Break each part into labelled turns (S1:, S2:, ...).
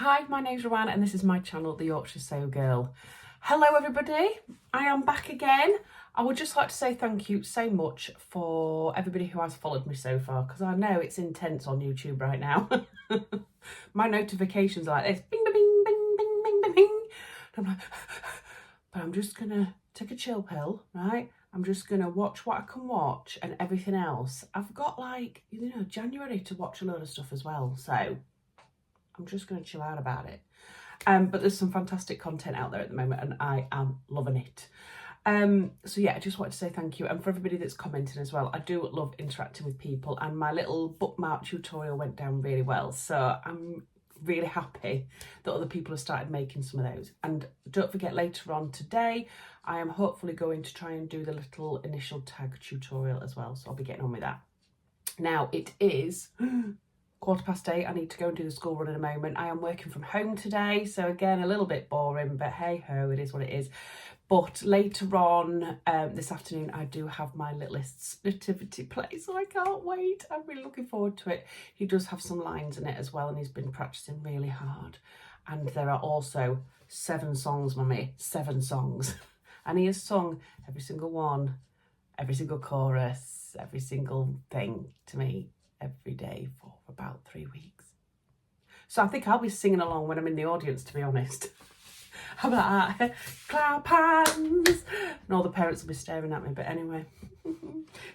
S1: Hi, my name's Ruan and this is my channel, The Yorkshire Sew Girl. Hello everybody, I am back again. I would just like to say thank you so much for everybody who has followed me so far, because I know it's intense on YouTube right now. My notifications are like this, bing, bing, bing, bing, bing, bing, bing, bing. I'm like, but I'm just gonna take a chill pill, right? I'm just gonna watch what I can watch and everything else. I've got like, January to watch a load of stuff as well, so I'm just going to chill out about it. But there's some fantastic content out there at the moment and I am loving it. So yeah, I just wanted to say thank you. And for everybody that's commenting as well, I do love interacting with people, and my little bookmark tutorial went down really well. So I'm really happy that other people have started making some of those. And don't forget, later on today, I am hopefully going to try and do the little initial tag tutorial as well. So I'll be getting on with that. Now it is 8:15. I need to go and do the school run in a moment. I am working from home today, so again, a little bit boring, but hey ho, it is what it is. But later on this afternoon, I do have my littlest nativity play, so I can't wait. I'm really looking forward to it. He does have some lines in it as well, and he's been practicing really hard. And there are also 7 songs, mummy, 7 songs. And he has sung every single one, every single chorus, every single thing to me every day for about 3 weeks. So I think I'll be singing along when I'm in the audience, to be honest. How about that? Clap hands! And all the parents will be staring at me, but anyway.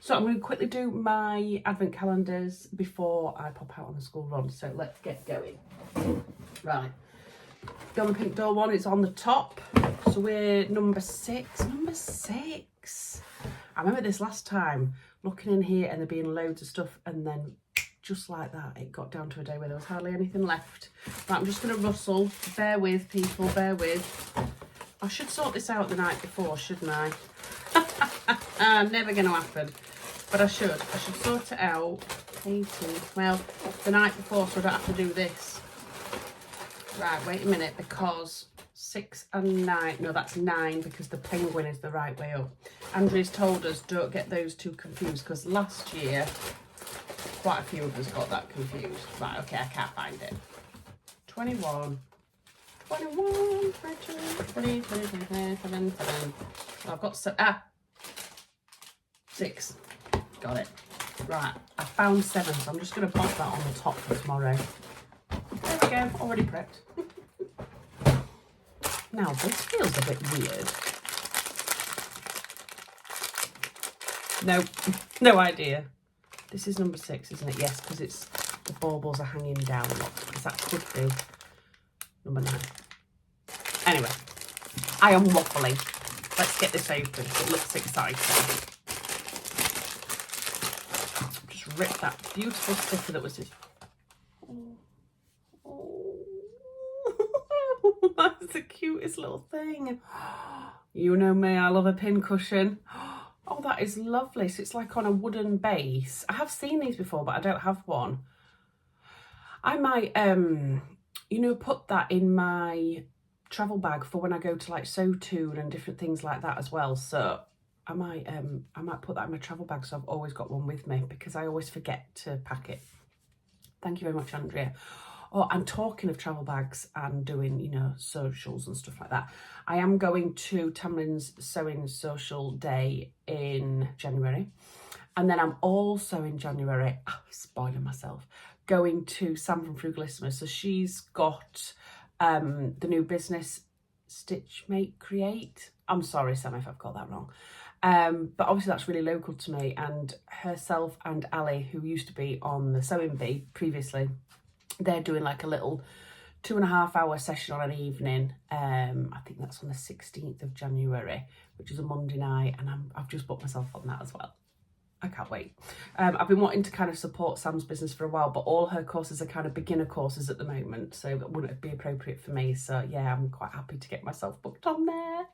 S1: So I'm going to quickly do my advent calendars before I pop out on the school run. So let's get going. Right. The On the Pink Door one is on the top. So we're number 6. Number 6. I remember this last time, looking in here and there being loads of stuff, and then just like that, it got down to a day where there was hardly anything left. But I'm just going to rustle. Bear with, people, bear with. I should sort this out the night before, shouldn't I? Never going to happen. But I should sort it out. 18. Well, the night before, so I don't have to do this. Right, wait a minute, because 6 and 9, no, that's 9, because the penguin is the right way up. Andrea's told us don't get those two confused, because last year quite a few of us got that confused. Right, okay, I can't find it. 21, 21, 22, 20, 20, 20, 7. So I've got 6. Got it. Right, I found 7, so I'm just going to pop that on the top for tomorrow. There we go, already prepped. Now, this feels a bit weird. No idea. This is number 6, isn't it? Yes, because it's the baubles are hanging down a lot, because that could be number 9. Anyway, I am waffling. Let's get this open. It looks exciting. Just rip that beautiful sticker that was this. That's the cutest little thing. You know me, I love a pin cushion. Oh, that is lovely. So it's like on a wooden base. I have seen these before, but I don't have one. I might, put that in my travel bag for when I go to like Sewtoon and different things like that as well. So I might put that in my travel bag, so I've always got one with me, because I always forget to pack it. Thank you very much, Andrea. Oh, I'm talking of travel bags and doing, socials and stuff like that. I am going to Tamlin's Sewing Social Day in January. And then I'm also in January, spoiling myself, going to Sam from Frugalissima. So she's got the new business, Stitch, Make, Create. I'm sorry, Sam, if I've got that wrong. But obviously that's really local to me. And herself and Ali, who used to be on the Sewing Bee previously, they're doing like a little 2.5-hour session on an evening. I think that's on the 16th of January, which is a Monday night, and I've just booked myself on that as well. I can't wait. I've been wanting to kind of support Sam's business for a while, but all her courses are kind of beginner courses at the moment, so it wouldn't be appropriate for me. So yeah, I'm quite happy to get myself booked on there.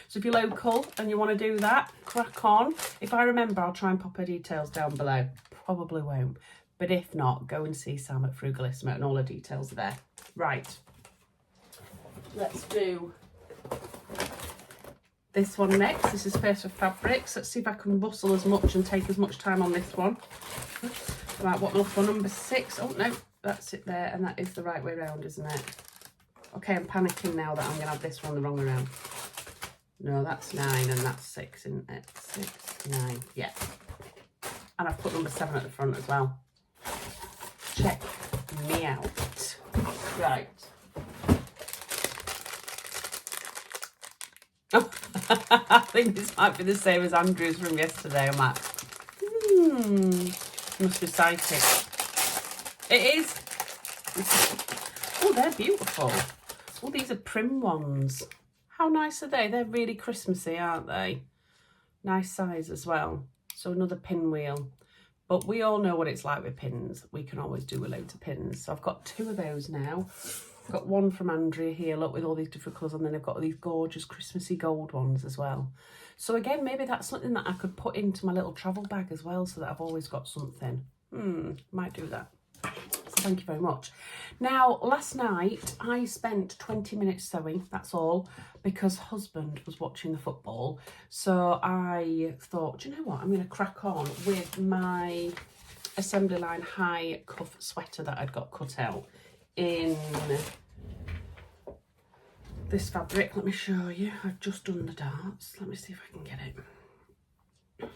S1: So if you're local and you want to do that, crack on. If I remember, I'll try and pop her details down below. Probably won't. But if not, go and see Sam at Frugalissima and all the details are there. Right. Let's do this one next. This is Face for Fabrics. Let's see if I can bustle as much and take as much time on this one. Right, what am I looking for? Number 6. Oh, no. that's it there, and that is the right way around, isn't it? Okay, I'm panicking now that I'm going to have this one the wrong way around. No, that's 9 and that's 6, isn't it? 6, 9, yeah. And I've put number 7 at the front as well. Check me out. Right. I think this might be the same as Andrew's from yesterday. I'm like, must recite it. It is. Oh, they're beautiful. Oh, these are prim ones. How nice are they? They're really Christmassy, aren't they? Nice size as well. So another pinwheel. But we all know what it's like with pins. We can always do a load of pins. So I've got 2 of those now. I've got one from Andrea here, look, with all these different colours. And then I've got these gorgeous Christmassy gold ones as well. So again, maybe that's something that I could put into my little travel bag as well, so that I've always got something. Might do that. So thank you very much. Now, last night I spent 20 minutes sewing, that's all, because husband was watching the football. So I thought, do you know what, I'm going to crack on with my assembly line high cuff sweater that I'd got cut out in this fabric. Let me show you. I've just done the darts. Let me see if I can get it.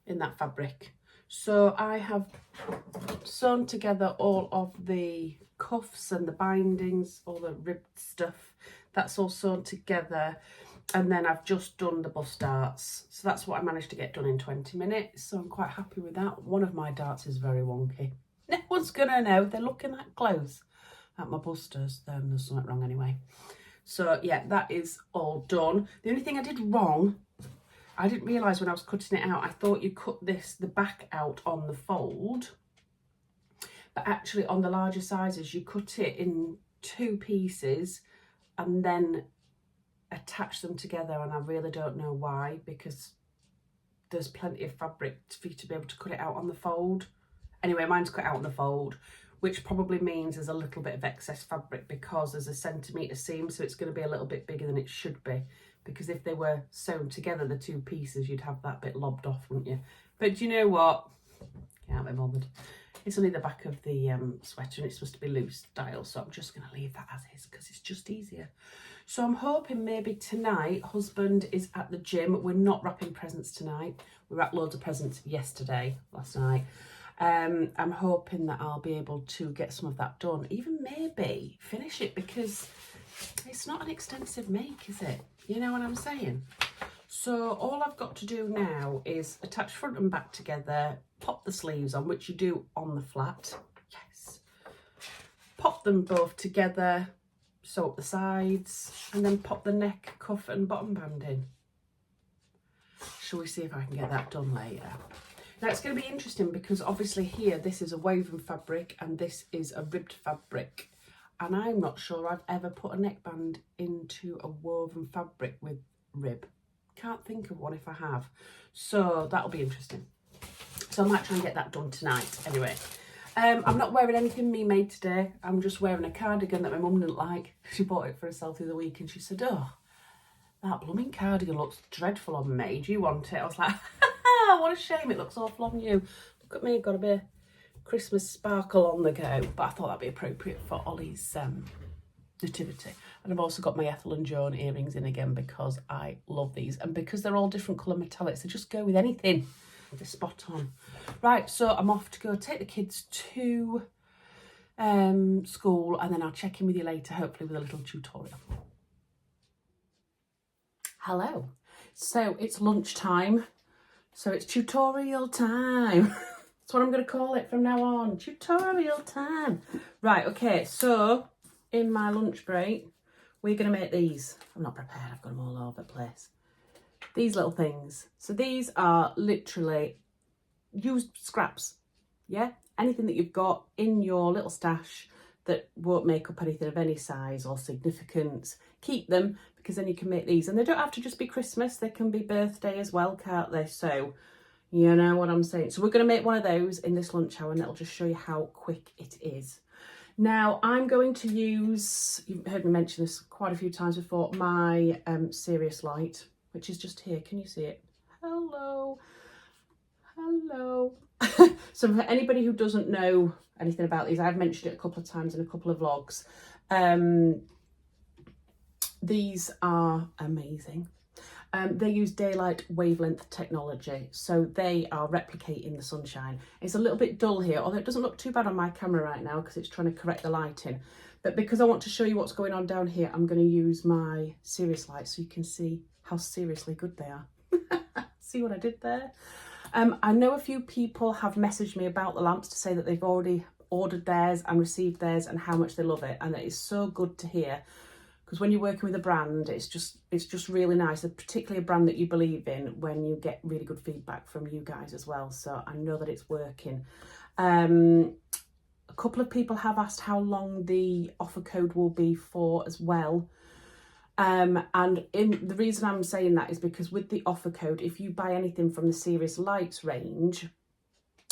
S1: In that fabric. So I have sewn together all of the cuffs and the bindings, all the ribbed stuff. That's all sewn together. And then I've just done the bust darts. So that's what I managed to get done in 20 minutes. So I'm quite happy with that. One of my darts is very wonky. No one's going to know. They're looking that close at my busters. Then there's something wrong anyway. So yeah, that is all done. The only thing I did wrong, I didn't realise when I was cutting it out, I thought you cut the back out on the fold. But actually on the larger sizes, you cut it in 2 pieces and then attach them together. And I really don't know why, because there's plenty of fabric for you to be able to cut it out on the fold. Anyway, mine's cut out on the fold, which probably means there's a little bit of excess fabric because there's a centimetre seam, so it's going to be a little bit bigger than it should be. Because if they were sewn together, the 2 pieces, you'd have that bit lobbed off, wouldn't you? But do you know what? Can't be bothered. It's only the back of the sweater and it's supposed to be loose style, so I'm just going to leave that as is because it's just easier. So I'm hoping maybe tonight, husband is at the gym. We're not wrapping presents tonight. We wrapped loads of presents last night. I'm hoping that I'll be able to get some of that done. Even maybe finish it, because it's not an extensive make, is it? You know what I'm saying? So all I've got to do now is attach front and back together, pop the sleeves on, which you do on the flat. Yes. Pop them both together, sew up the sides, and then pop the neck, cuff and bottom band in. Shall we see if I can get that done later? Now it's going to be interesting because obviously here this is a woven fabric and this is a ribbed fabric. And I'm not sure I've ever put a neckband into a woven fabric with rib. Can't think of one if I have. So that'll be interesting. So I might try and get that done tonight anyway. I'm not wearing anything me made today. I'm just wearing a cardigan that my mum didn't like. She bought it for herself the other week and she said, oh, that blooming cardigan looks dreadful on me. Do you want it? I was like, what a shame, it looks awful on you. Look at me, got a bit of Christmas sparkle on the go. But I thought that'd be appropriate for Ollie's nativity. And I've also got my Ethel and Joan earrings in again because I love these. And because they're all different colour metallics, they just go with anything. They're spot on. Right, so I'm off to go take the kids to school, and then I'll check in with you later, hopefully with a little tutorial. Hello. So it's lunchtime. So it's tutorial time. That's what I'm going to call it from now on. Tutorial time. Right, okay, so in my lunch break, we're going to make these. I'm not prepared, I've got them all over the place. These little things. So these are literally used scraps, yeah? Anything that you've got in your little stash that won't make up anything of any size or significance. Keep them, because then you can make these. And they don't have to just be Christmas, they can be birthday as well, can't they? So, you know what I'm saying. So we're going to make one of those in this lunch hour, and it'll just show you how quick it is. Now, I'm going to use, you've heard me mention this quite a few times before, my Serious Light, which is just here. Can you see it? Hello. Hello. So for anybody who doesn't know anything about these, I've mentioned it a couple of times in a couple of vlogs. These are amazing. They use daylight wavelength technology, so they are replicating the sunshine. It's a little bit dull here, although it doesn't look too bad on my camera right now because it's trying to correct the lighting. But because I want to show you what's going on down here, I'm going to use my serious light so you can see how seriously good they are. See what I did there? I know a few people have messaged me about the lamps to say that they've already ordered theirs and received theirs and how much they love it, and it is so good to hear. Because when you're working with a brand, it's just really nice, particularly a brand that you believe in, when you get really good feedback from you guys as well. So I know that it's working. A couple of people have asked how long the offer code will be for as well. And the reason I'm saying that is because with the offer code, if you buy anything from the Serious Lights range,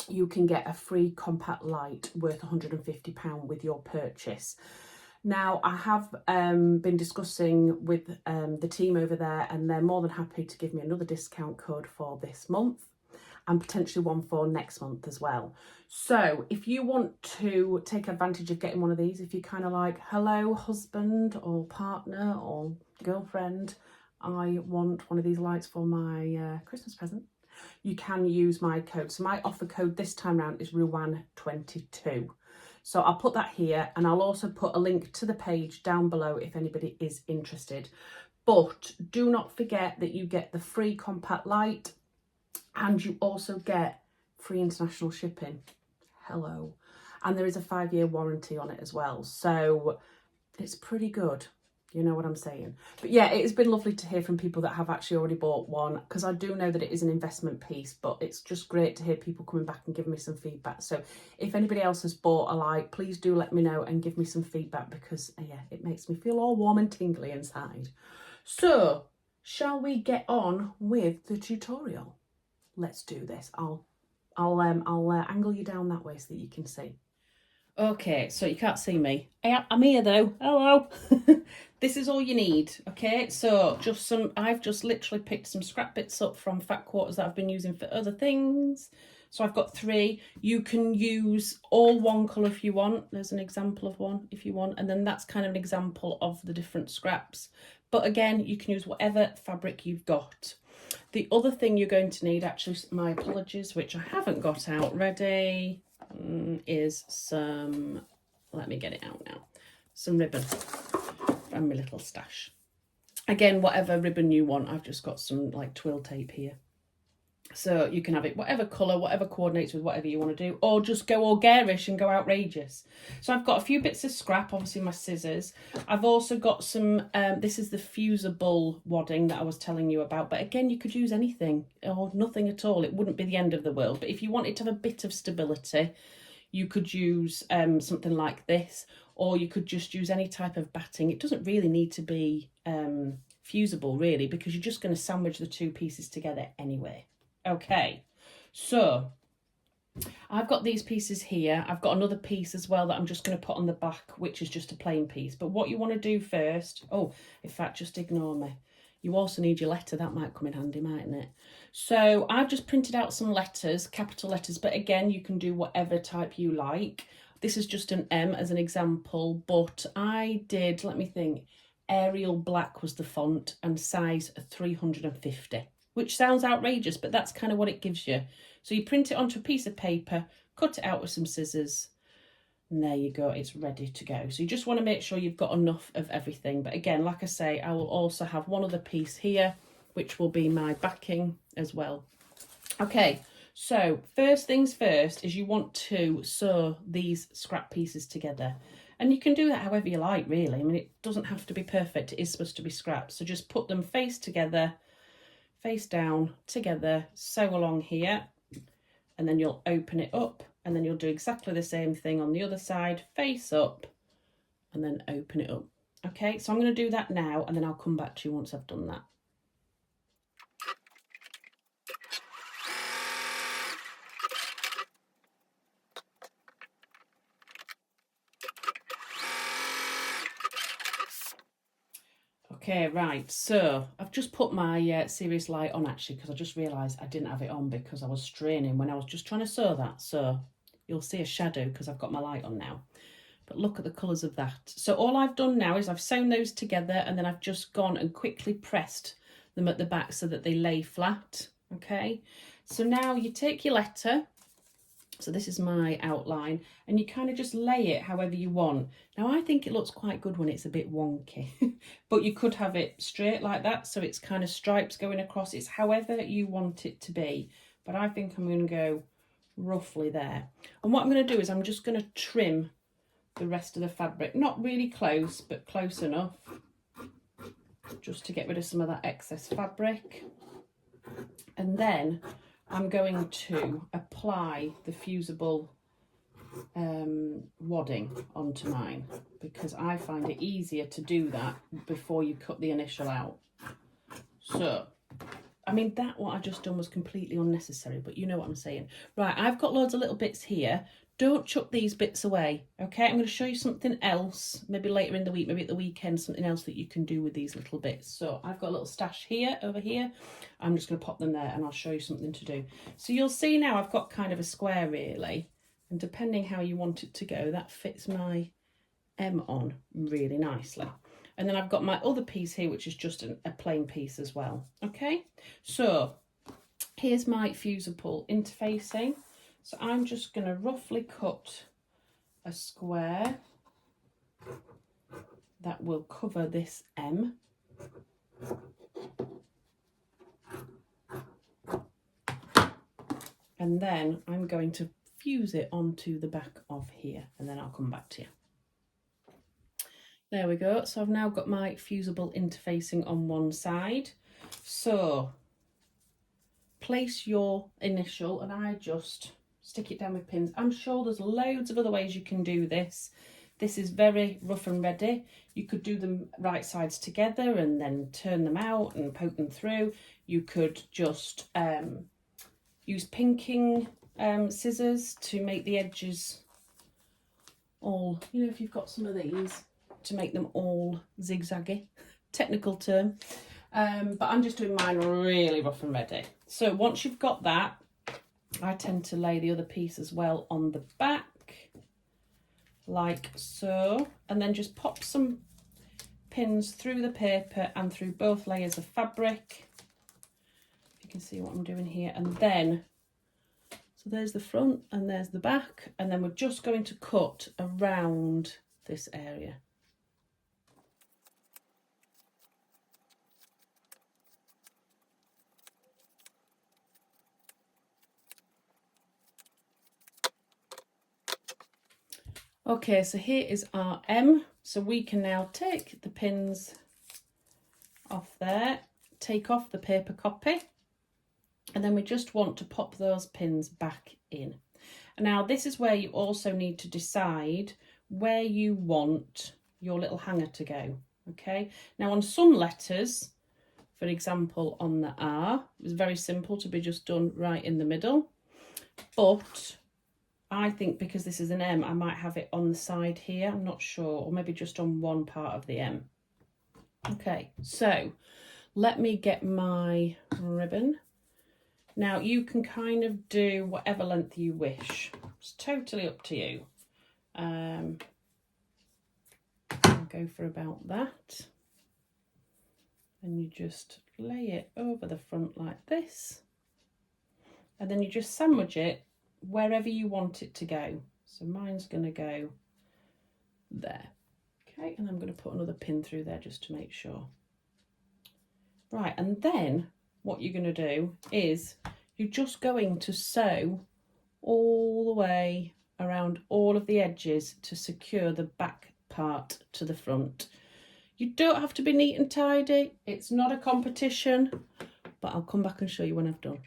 S1: you can get a free compact light worth £150 with your purchase. Now, I have been discussing with the team over there, and they're more than happy to give me another discount code for this month and potentially one for next month as well. So if you want to take advantage of getting one of these, if you're kind of like, hello, husband or partner or girlfriend, I want one of these lights for my Christmas present, you can use my code. So my offer code this time round is Ruan22. So I'll put that here, and I'll also put a link to the page down below if anybody is interested. But do not forget that you get the free compact light, and you also get free international shipping. Hello. And there is a 5-year warranty on it as well. So it's pretty good. You know what I'm saying? But yeah, it has been lovely to hear from people that have actually already bought one, because I do know that it is an investment piece, but it's just great to hear people coming back and giving me some feedback. So if anybody else has bought a light, please do let me know and give me some feedback, because yeah, it makes me feel all warm and tingly inside. So shall we get on with the tutorial? Let's do this. I'll angle you down that way so that you can see. Okay, so you can't see me. I'm here though. Hello. This is all you need. Okay, so I've just literally picked some scrap bits up from fat quarters that I've been using for other things. So I've got 3. You can use all one colour if you want. There's an example of one if you want, and then that's kind of an example of the different scraps. But again, you can use whatever fabric you've got. The other thing you're going to need, actually, my apologies, which I haven't got out ready, is some, let me get it out now, some ribbon from my little stash. Again, whatever ribbon you want. I've just got some like twill tape here. So you can have it whatever colour, whatever coordinates with whatever you want to do, or just go all garish and go outrageous. So I've got a few bits of scrap, obviously my scissors. I've also got some, this is the fusible wadding that I was telling you about. But again, you could use anything or nothing at all. It wouldn't be the end of the world. But if you wanted to have a bit of stability, you could use something like this, or you could just use any type of batting. It doesn't really need to be fusible, really, because you're just going to sandwich the 2 pieces together anyway. Okay, so I've got these pieces here. I've got another piece as well that I'm just going to put on the back, which is just a plain piece. But what you want to do first, oh, in fact, just ignore me. You also need your letter. That might come in handy, mightn't it? So I've just printed out some letters, capital letters, but again, you can do whatever type you like. This is just an M as an example, but I did, let me think, Arial Black was the font and size 350. Which sounds outrageous, but that's kind of what it gives you. So you print it onto a piece of paper, cut it out with some scissors, and there you go, it's ready to go. So you just want to make sure you've got enough of everything. But again, like I say, I will also have one other piece here, which will be my backing as well. Okay, so first things first is you want to sew these scrap pieces together. And you can do that however you like, really. I mean, it doesn't have to be perfect. It is supposed to be scraps. So just put them face together, face down together, sew along here, and then you'll open it up, and then you'll do exactly the same thing on the other side, face up, and then open it up. Okay, so I'm going to do that now, and then I'll come back to you once I've done that. Okay, right, so I've just put my Serious Light on actually because I just realised I didn't have it on because I was straining when I was just trying to sew that. So you'll see a shadow because I've got my light on now. But look at the colours of that. So all I've done now is I've sewn those together and then I've just gone and quickly pressed them at the back so that they lay flat, okay? So now you take your letter. So this is my outline, and you kind of just lay it however you want. Now I think it looks quite good when it's a bit wonky, but you could have it straight like that, so it's kind of stripes going across. It's however you want it to be, but I think I'm going to go roughly there. And what I'm going to do is I'm just going to trim the rest of the fabric, not really close, but close enough, just to get rid of some of that excess fabric. And then I'm going to apply the fusible wadding onto mine because I find it easier to do that before you cut the initial out. So, I mean, that what I just done was completely unnecessary, but you know what I'm saying. Right, I've got loads of little bits here. Don't chuck these bits away, okay? I'm going to show you something else, maybe later in the week, maybe at the weekend, something else that you can do with these little bits. So I've got a little stash here, over here. I'm just going to pop them there and I'll show you something to do. So you'll see now I've got kind of a square really, and depending how you want it to go, that fits my M on really nicely. And then I've got my other piece here, which is just a plain piece as well, okay? So here's my fusible interfacing. So I'm just going to roughly cut a square that will cover this M. And then I'm going to fuse it onto the back of here, and then I'll come back to you. There we go. So I've now got my fusible interfacing on one side. So place your initial, and I just stick it down with pins. I'm sure there's loads of other ways you can do this. This is very rough and ready. You could do them right sides together and then turn them out and poke them through. You could just use pinking scissors to make the edges all, you know, if you've got some of these, to make them all zigzaggy, technical term. But I'm just doing mine really rough and ready. So once you've got that, I tend to lay the other piece as well on the back, like so, and then just pop some pins through the paper and through both layers of fabric. You can see what I'm doing here. And then, so there's the front and there's the back, and then we're just going to cut around this area. Okay, so here is our M. So we can now take the pins off there, take off the paper copy, and then we just want to pop those pins back in. And now this is where you also need to decide where you want your little hanger to go, okay? Now on some letters, for example on the R, it was very simple to be just done right in the middle, but I think because this is an M, I might have it on the side here, I'm not sure, or maybe just on one part of the M. Okay, so let me get my ribbon. Now you can kind of do whatever length you wish. It's totally up to you. I'll go for about that. And you just lay it over the front like this. And then you just sandwich it wherever you want it to go. So mine's going to go there. Okay, and I'm going to put another pin through there just to make sure. Right, and then what you're going to do is you're just going to sew all the way around all of the edges to secure the back part to the front. You don't have to be neat and tidy, it's not a competition, but I'll come back and show you when I've done.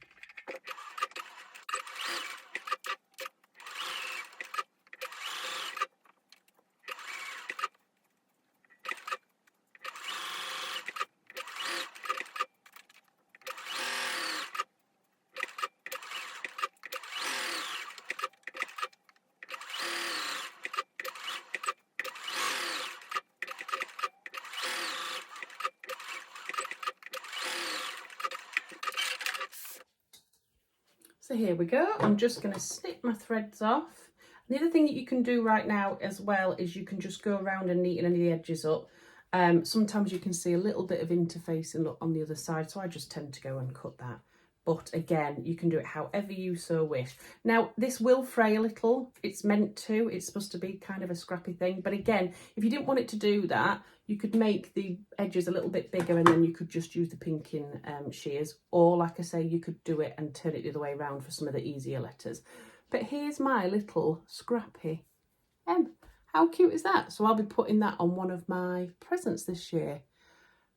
S1: So here we go. I'm just going to snip my threads off. The other thing that you can do right now as well is you can just go around and neaten any of the edges up. Sometimes you can see a little bit of interfacing on the other side, so I just tend to go and cut that. But again, you can do it however you so wish. Now, this will fray a little. It's meant to. It's supposed to be kind of a scrappy thing. But again, if you didn't want it to do that, you could make the edges a little bit bigger and then you could just use the pinking shears. Or, like I say, you could do it and turn it the other way around for some of the easier letters. But here's my little scrappy M. How cute is that? So I'll be putting that on one of my presents this year.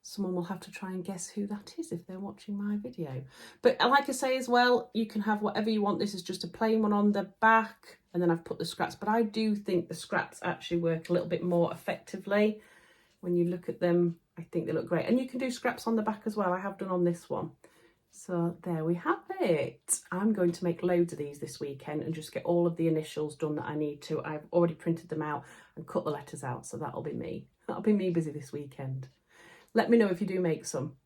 S1: Someone will have to try and guess who that is if they're watching my video. But like I say as well, you can have whatever you want. This is just a plain one on the back, and then I've put the scraps. But I do think the scraps actually work a little bit more effectively. When you look at them, I think they look great. And you can do scraps on the back as well. I have done on this one. So there we have it. I'm going to make loads of these this weekend and just get all of the initials done that I need to. I've already printed them out and cut the letters out, so that'll be me. That'll be me busy this weekend. Let me know if you do make some.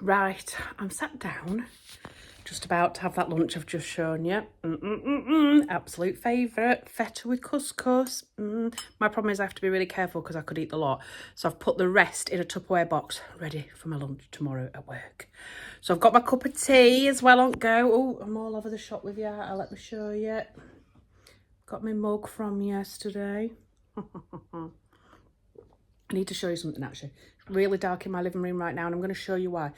S1: Right, I'm sat down, just about to have that lunch I've just shown you. Absolute favourite, feta with couscous. My problem is I have to be really careful because I could eat the lot. So I've put the rest in a Tupperware box, ready for my lunch tomorrow at work. So I've got my cup of tea as well on go. Oh, I'm all over the shop with you. I'll let me show you. Got my mug from yesterday. I need to show you something actually. It's really dark in my living room right now and I'm going to show you why.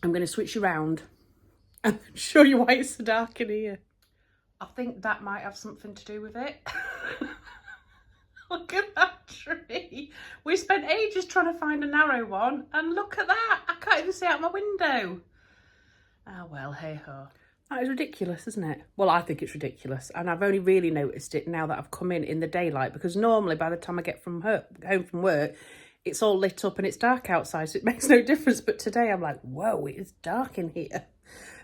S1: I'm going to switch you around and show you why it's so dark in here. I think that might have something to do with it. Look at that tree. We spent ages trying to find a narrow one and look at that. I can't even see out my window. Ah, well, hey ho. That is ridiculous, isn't it? Well, I think it's ridiculous. And I've only really noticed it now that I've come in the daylight, because normally by the time I get home from work, it's all lit up and it's dark outside, so it makes no difference. But today I'm like, whoa, it is dark in here.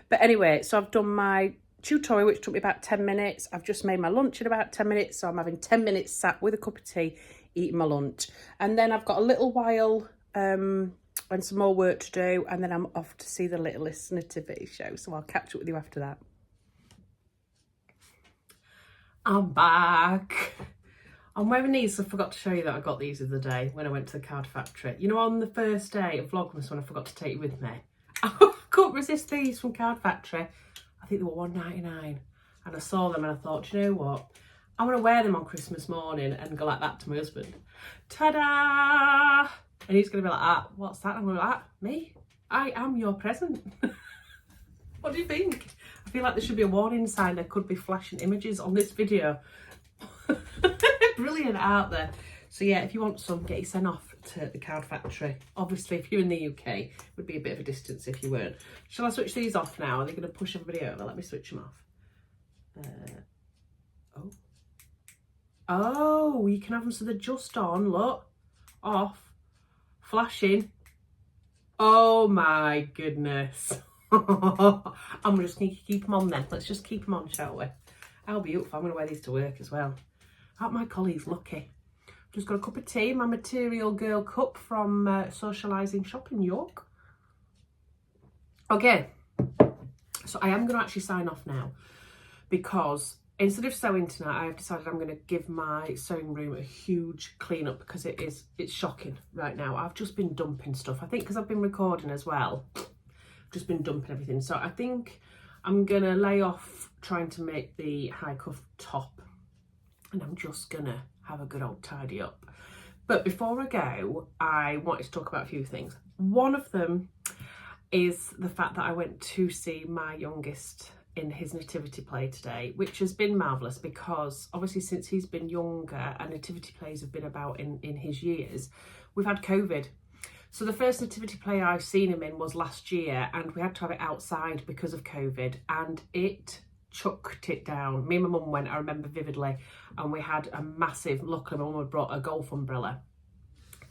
S1: But anyway, so I've done my tutorial, which took me about 10 minutes. I've just made my lunch in about 10 minutes. So I'm having 10 minutes sat with a cup of tea, eating my lunch. And then I've got a little while and some more work to do, and then I'm off to see the littlest nativity show, so I'll catch up with you after that. I'm back. I'm wearing these. I forgot to show you that I got these the other day when I went to the card factory. You know, on the first day of Vlogmas when I forgot to take you with me. I couldn't resist these from Card Factory. I think they were £1.99, and I saw them and I thought, you know what? I'm going to wear them on Christmas morning and go like that to my husband. Ta-da! And he's going to be like, ah, what's that? I'm going to be like, ah, me? I am your present. What do you think? I feel like there should be a warning sign. There could be flashing images on this video. Brilliant, aren't they? So yeah, if you want some, get you sent off to the Card Factory. Obviously, if you're in the UK, it would be a bit of a distance if you weren't. Shall I switch these off now? Are they going to push everybody over? Let me switch them off. Oh, you can have them so they're just on, look. Off. Flashing. Oh my goodness. I'm just going to keep them on then. Let's just keep them on, shall we? How beautiful. I'm going to wear these to work as well. Aren't my colleagues lucky? Just got a cup of tea, my Material Girl cup from Socialising Shop in York. Okay, so I am going to actually sign off now, because instead of sewing tonight, I have decided I'm going to give my sewing room a huge clean up, because it's shocking right now. I've just been dumping stuff. I think because I've been recording as well, I've just been dumping everything. So I think I'm going to lay off trying to make the high cuff top, and I'm just going to have a good old tidy up. But before I go, I wanted to talk about a few things. One of them is the fact that I went to see my youngest in his nativity play today, which has been marvellous, because obviously since he's been younger and nativity plays have been about in his years, we've had COVID. So the first nativity play I've seen him in was last year, and we had to have it outside because of COVID, and it chucked it down. Me and my mum went, I remember vividly, and we had a massive, luckily my mum had brought a golf umbrella,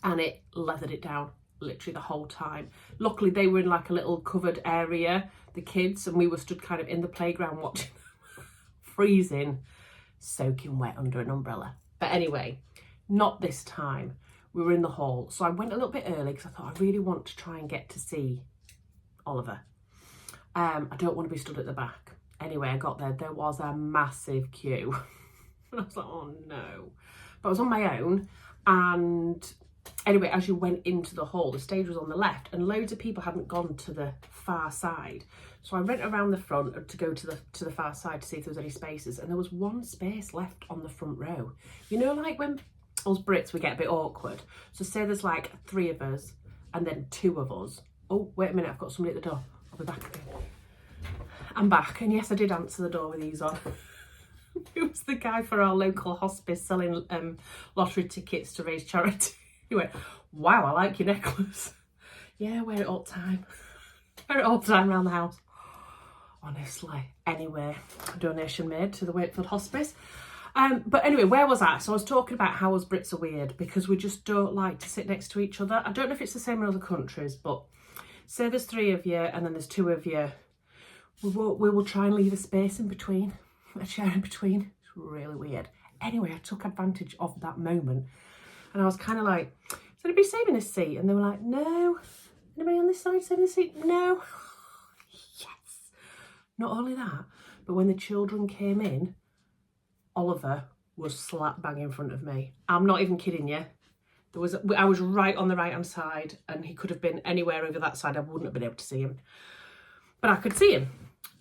S1: and it leathered it down literally the whole time. Luckily they were in like a little covered area, the kids, and we were stood kind of in the playground watching freezing, soaking wet under an umbrella. But anyway, not this time. We were in the hall, so I went a little bit early because I thought I really want to try and get to see Oliver. I don't want to be stood at the back. Anyway, I got there. There was a massive queue. And I was like, oh no. But I was on my own. And anyway, as you went into the hall, the stage was on the left and loads of people hadn't gone to the far side. So I went around the front to go to the far side to see if there was any spaces. And there was one space left on the front row. You know, like when us Brits, we get a bit awkward. So say there's like 3 of us and then 2 of us. Oh, wait a minute, I've got somebody at the door. I'll be back again. I'm back, and yes, I did answer the door with these on. It was the guy for our local hospice selling lottery tickets to raise charity. He went, wow, I like your necklace. Yeah, I wear it all the time. Wear it all the time around the house. Honestly. Anyway, donation made to the Wakefield Hospice. But anyway, where was I? So I was talking about how us Brits are weird because we just don't like to sit next to each other. I don't know if it's the same in other countries, but say there's 3 of you and then there's 2 of you. We will try and leave a space in between, a chair in between. It's really weird. Anyway, I took advantage of that moment and I was kind of like, is anybody saving this seat? And they were like, no. Anybody on this side saving this seat? No. Yes. Not only that, but when the children came in, Oliver was slap bang in front of me. I'm not even kidding you. I was right on the right hand side and he could have been anywhere over that side. I wouldn't have been able to see him, but I could see him.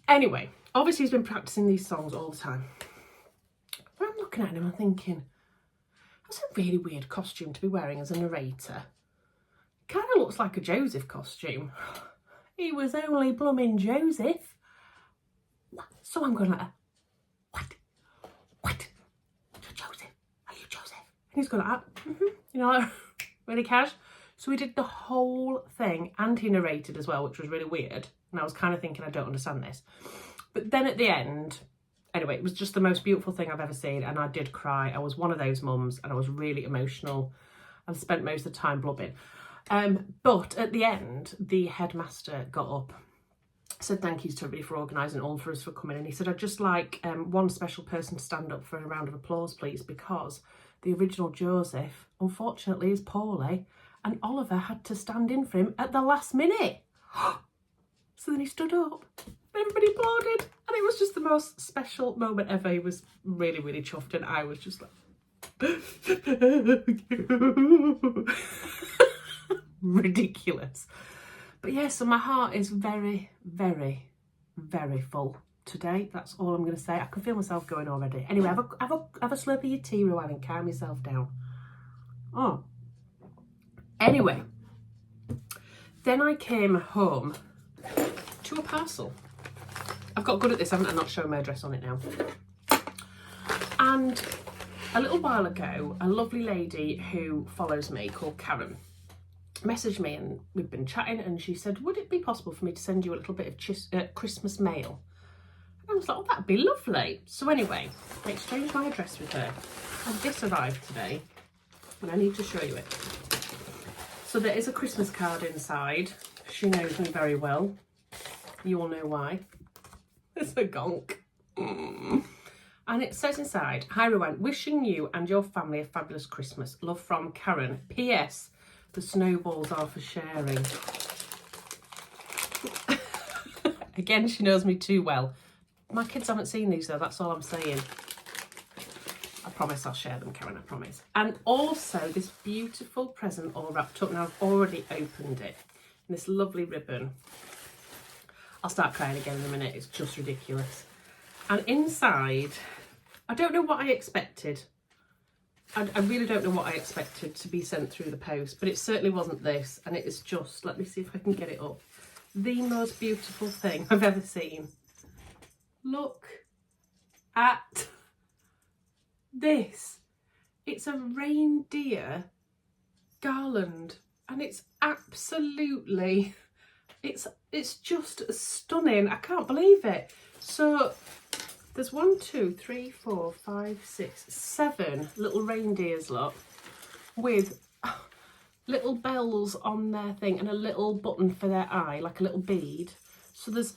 S1: Anyway, obviously he's been practicing these songs all the time. But I'm looking at him and thinking, that's a really weird costume to be wearing as a narrator. Kind of looks like a Joseph costume. He was only blooming Joseph. So I'm going like, what? You're Joseph? Are you Joseph? And he's going like that. You know, like, really cash. So we did the whole thing and he narrated as well, which was really weird. And I was kind of thinking, I don't understand this. But then at the end, anyway, it was just the most beautiful thing I've ever seen. And I did cry. I was one of those mums and I was really emotional. I've spent most of the time blubbing. But at the end, the headmaster got up, said thank yous to everybody for organising, all for us for coming. And he said, I'd just like one special person to stand up for a round of applause, please, because the original Joseph, unfortunately, is poorly and Oliver had to stand in for him at the last minute. So then he stood up, everybody applauded, and it was just the most special moment ever. He was really, really chuffed, and I was just like, ridiculous. But yeah, so my heart is very, very, very full today. That's all I'm going to say. I can feel myself going already. Anyway, have a slurp of your tea, Ruan, and calm yourself down. Oh. Anyway, then I came home to a parcel. I've got good at this, haven't I? Not showing my address on it now. And a little while ago, a lovely lady who follows me called Karen messaged me and we've been chatting and she said, would it be possible for me to send you a little bit of Christmas mail? And I was like, oh, that'd be lovely. So anyway, I exchanged my address with her and this arrived today and I need to show you it. So there is a Christmas card inside. She knows me very well. You all know why. It's a gonk. And it says inside, hi Ruan, wishing you and your family a fabulous Christmas. Love from Karen. P.S. The snowballs are for sharing. Again, she knows me too well. My kids haven't seen these though, that's all I'm saying. I promise I'll share them, Karen, I promise. And also this beautiful present all wrapped up. Now I've already opened it. And this lovely ribbon. I'll start crying again in a minute, it's just ridiculous. And inside, I don't know what I expected. I really don't know what I expected to be sent through the post, but it certainly wasn't this. And it is just, let me see if I can get it up. The most beautiful thing I've ever seen. Look at this. It's a reindeer garland and it's absolutely, it's just stunning. I can't believe it. So there's 1, 2, 3, 4, 5, 6, 7 little reindeers, look, with little bells on their thing and a little button for their eye, like a little bead. So there's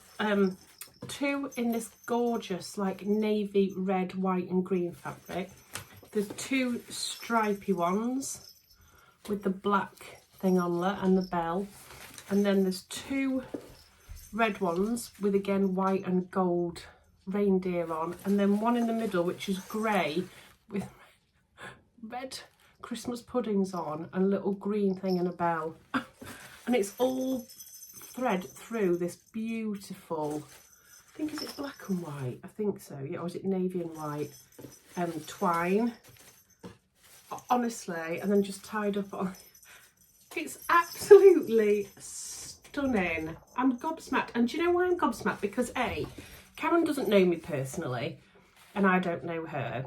S1: 2 in this gorgeous like navy red, white and green fabric. There's 2 stripy ones with the black thing on there and the bell, and then there's 2 red ones with again white and gold reindeer on, and then one in the middle which is grey with red Christmas puddings on and a little green thing and a bell. And it's all thread through this beautiful, I think, is it black and white? I think so, yeah, or is it navy and white twine, honestly, and then just tied up on. It's absolutely stunning. I'm gobsmacked. And do you know why I'm gobsmacked? Because A, Karen doesn't know me personally and I don't know her.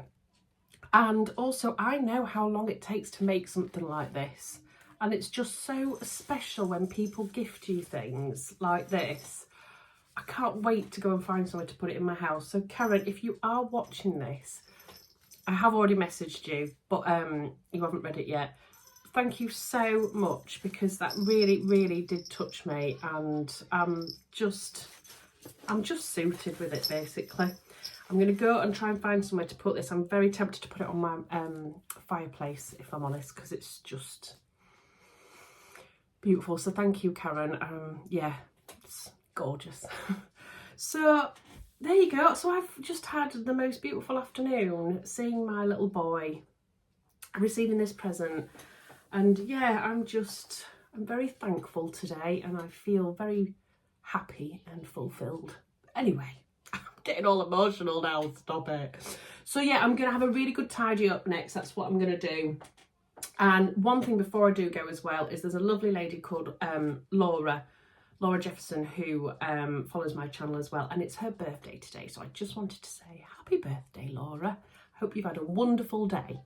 S1: And also I know how long it takes to make something like this. And it's just so special when people gift you things like this. I can't wait to go and find somewhere to put it in my house. So Karen, if you are watching this, I have already messaged you, but you haven't read it yet. Thank you so much, because that really, really did touch me, and I'm just suited with it, basically. I'm going to go and try and find somewhere to put this. I'm very tempted to put it on my fireplace, if I'm honest, because it's just beautiful. So thank you, Karen. Yeah, it's gorgeous. So there you go. So I've just had the most beautiful afternoon seeing my little boy receiving this present. And yeah, I'm very thankful today, and I feel very happy and fulfilled. Anyway, I'm getting all emotional now, stop it. So yeah, I'm going to have a really good tidy up next. That's what I'm going to do. And one thing before I do go as well is there's a lovely lady called Laura Jefferson, who follows my channel as well, and it's her birthday today. So I just wanted to say happy birthday, Laura. I hope you've had a wonderful day.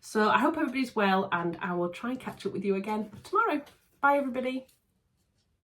S1: So I hope everybody's well, and I will try and catch up with you again tomorrow. Bye, everybody.